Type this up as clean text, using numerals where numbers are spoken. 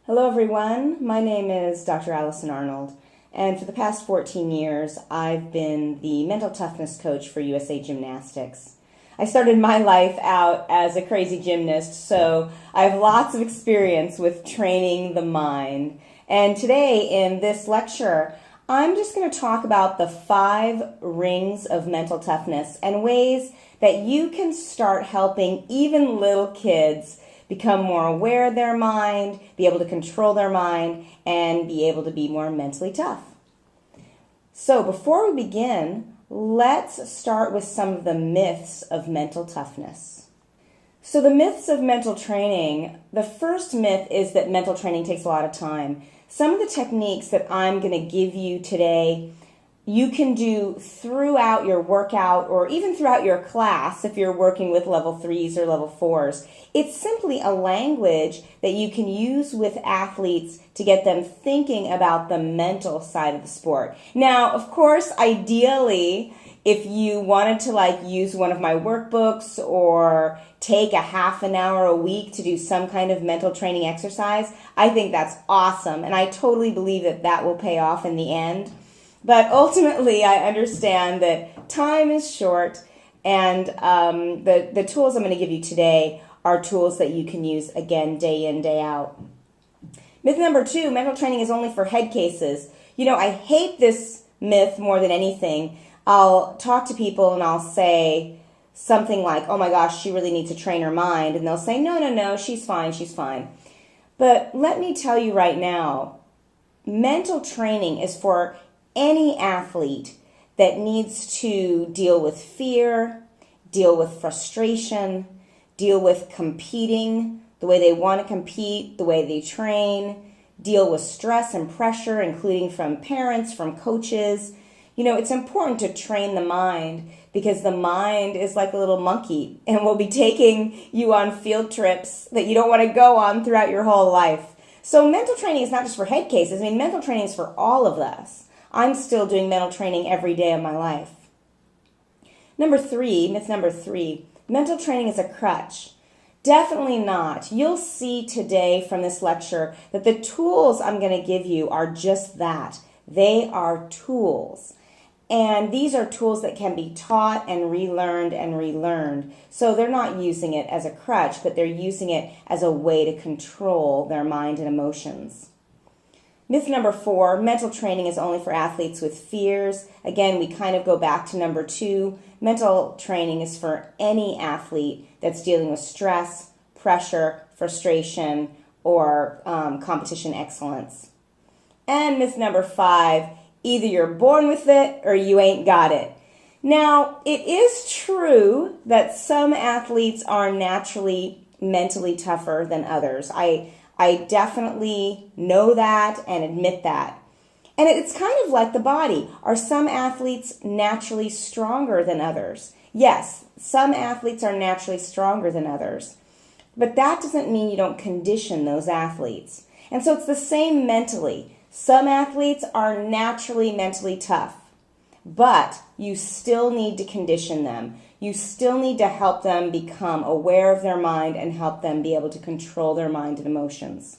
Hello everyone, my name is Dr. Allison Arnold, and for the past 14 years I've been the mental toughness coach for USA Gymnastics. I started my life out as a crazy gymnast, so I have lots of experience with training the mind. And today in this lecture, I'm just going to talk about the 5 rings of mental toughness and ways that you can start helping even little kids become more aware of their mind, be able to control their mind, and be able to be more mentally tough. So before we begin, let's start with some of the myths of mental toughness. So the myths of mental training, the first myth is that mental training takes a lot of time. Some of the techniques that I'm going to give you today you can do throughout your workout or even throughout your class if you're working with level 3s or level 4s. It's simply a language that you can use with athletes to get them thinking about the mental side of the sport. Now, of course, ideally, if you wanted to use one of my workbooks or take a half an hour a week to do some kind of mental training exercise, I think that's awesome. And I totally believe that that will pay off in the end. But ultimately, I understand that time is short, and the tools I'm going to give you today are tools that you can use, again, day in, day out. Myth number 2, mental training is only for head cases. You know, I hate this myth more than anything. I'll talk to people and I'll say something like, oh my gosh, she really needs to train her mind. And they'll say, no, she's fine, she's fine. But let me tell you right now, mental training is for any athlete that needs to deal with fear, deal with frustration, deal with competing, the way they want to compete, the way they train, deal with stress and pressure, including from parents, from coaches. You know, it's important to train the mind because the mind is like a little monkey and will be taking you on field trips that you don't want to go on throughout your whole life. So mental training is not just for head cases. I mean, mental training is for all of us. I'm still doing mental training every day of my life. Myth number 3, mental training is a crutch. Definitely not. You'll see today from this lecture that the tools I'm going to give you are just that. They are tools. And these are tools that can be taught and relearned. So they're not using it as a crutch, but they're using it as a way to control their mind and emotions. Myth number 4, mental training is only for athletes with fears. Again, we kind of go back to number 2. Mental training is for any athlete that's dealing with stress, pressure, frustration, or competition excellence. And myth number 5, either you're born with it or you ain't got it. Now, it is true that some athletes are naturally mentally tougher than others. I definitely know that and admit that. And it's kind of like the body. Are some athletes naturally stronger than others? Yes, some athletes are naturally stronger than others. But that doesn't mean you don't condition those athletes. And so it's the same mentally. Some athletes are naturally mentally tough, but you still need to condition them. You still need to help them become aware of their mind and help them be able to control their mind and emotions.